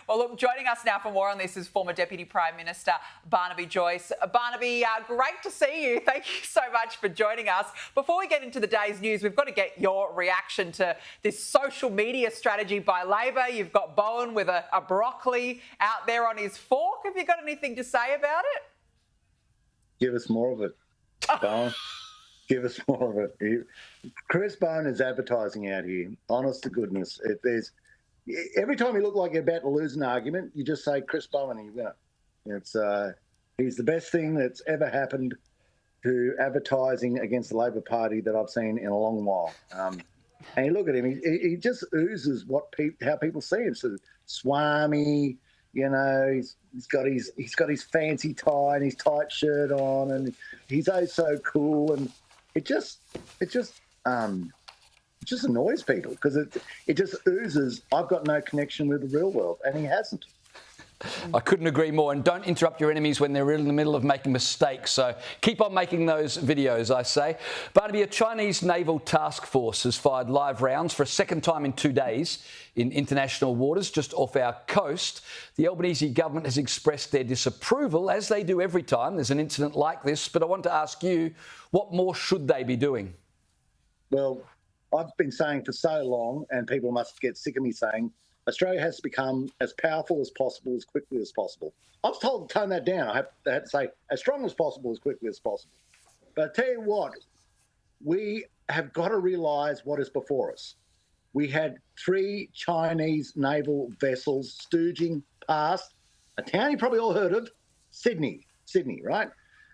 Well, look, joining us now for more on this is former Deputy Prime Minister Barnaby Joyce. Barnaby, great to see you. Thank you so much for joining us. Before we get into the day's news, we've got to get your reaction to this social media strategy by Labor. You've got Bowen with a broccoli out there on his fork. Have you got anything to say about it? Give us more of it, Bowen. Give us more of it. Chris Bowen is advertising out here. Honest to goodness, every time you look like you're about to lose an argument, you just say Chris Bowen and you win. He's the best thing that's ever happened to advertising against the Labor Party that I've seen in a long while. And you look at him; he just oozes how people see him. So Smarmy. You know, he's got his fancy tie and his tight shirt on, and he's so cool, and it just annoys people because it just oozes. I've got no connection with the real world, and he hasn't. I couldn't agree more. And don't interrupt your enemies when they're in the middle of making mistakes. So keep on making those videos, I say. Barnaby, a Chinese naval task force has fired live rounds for a second time in 2 days in international waters just off our coast. The Albanese government has expressed their disapproval, as they do every time there's an incident like this. But I want to ask you, what more should they be doing? Well, I've been saying for so long, and people must get sick of me saying, Australia has to become as powerful as possible, as quickly as possible. I was told to tone that down. I had to say as strong as possible, as quickly as possible. But I tell you what, we have got to realise what is before us. We had 3 Chinese naval vessels stooging past a town you probably all heard of, Sydney, right?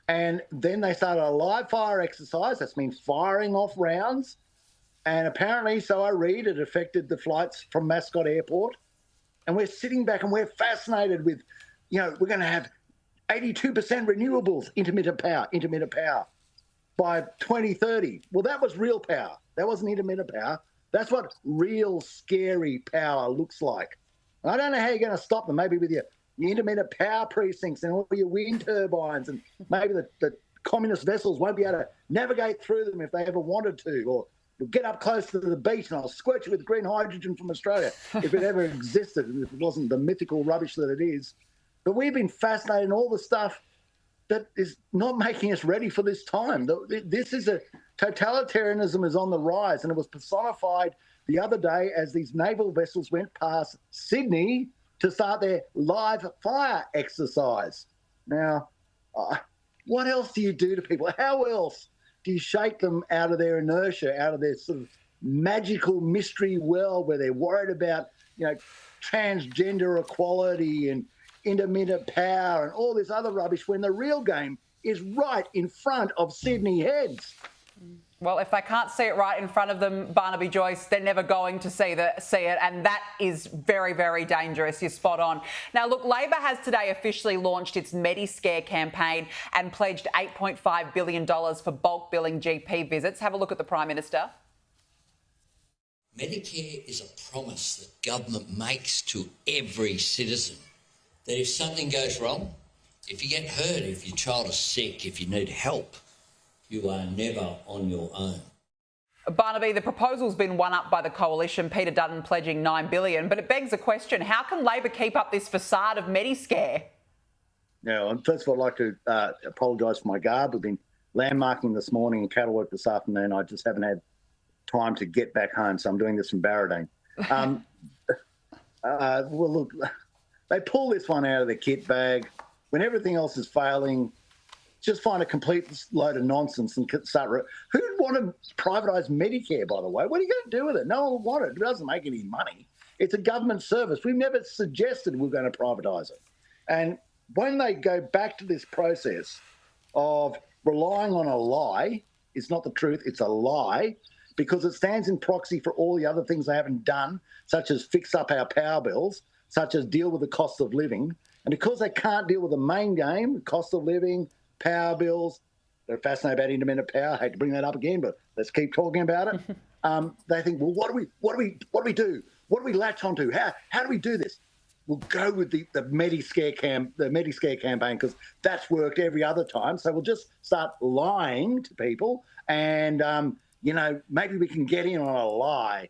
And then they started a live fire exercise. That's means firing off rounds. And apparently, so I read, it affected the flights from Mascot Airport. And we're sitting back and we're fascinated with, we're going to have 82% renewables, intermittent power by 2030. Well, that was real power. That wasn't intermittent power. That's what real scary power looks like. And I don't know how you're going to stop them, maybe with your intermittent power precincts and all your wind turbines, and maybe the communist vessels won't be able to navigate through them if they ever wanted to, or you'll get up close to the beach and I'll squirt you with green hydrogen from Australia if it ever existed and if it wasn't the mythical rubbish that it is. But we've been fascinated in all the stuff that is not making us ready for this time. This is totalitarianism is on the rise, and it was personified the other day as these naval vessels went past Sydney to start their live fire exercise. Now, what else do you do to people? How else do you shake them out of their inertia, out of their sort of magical mystery world where they're worried about, transgender equality and intermittent power and all this other rubbish when the real game is right in front of Sydney heads? Well, if they can't see it right in front of them, Barnaby Joyce, they're never going to see it, and that is very, very dangerous. You're spot on. Now, look, Labor has today officially launched its MediScare campaign and pledged $8.5 billion for bulk billing GP visits. Have a look at the Prime Minister. Medicare is a promise that government makes to every citizen, that if something goes wrong, if you get hurt, if your child is sick, if you need help, you are never on your own. Barnaby, the proposal's been won up by the coalition, Peter Dutton pledging $9 billion, but it begs a question. How can Labor keep up this facade of MediScare? Yeah, first of all, I'd like to apologise for my garb. We've been landmarking this morning and cattle work this afternoon. I just haven't had time to get back home, so I'm doing this from Barradine. Well, look, they pull this one out of the kit bag when everything else is failing. Just find a complete load of nonsense and start. Who'd want to privatise Medicare, by the way? What are you going to do with it? No one will want it. It doesn't make any money. It's a government service. We've never suggested we're going to privatise it. And when they go back to this process of relying on a lie, it's not the truth, it's a lie, because it stands in proxy for all the other things they haven't done, such as fix up our power bills, such as deal with the cost of living. And because they can't deal with the main game, cost of living, power bills, they're fascinated about intermittent power. I hate to bring that up again, but let's keep talking about it. They think, well, what do we do? What do we latch onto? How do we do this? We'll go with the MediScare campaign, because that's worked every other time. So we'll just start lying to people, and maybe we can get in on a lie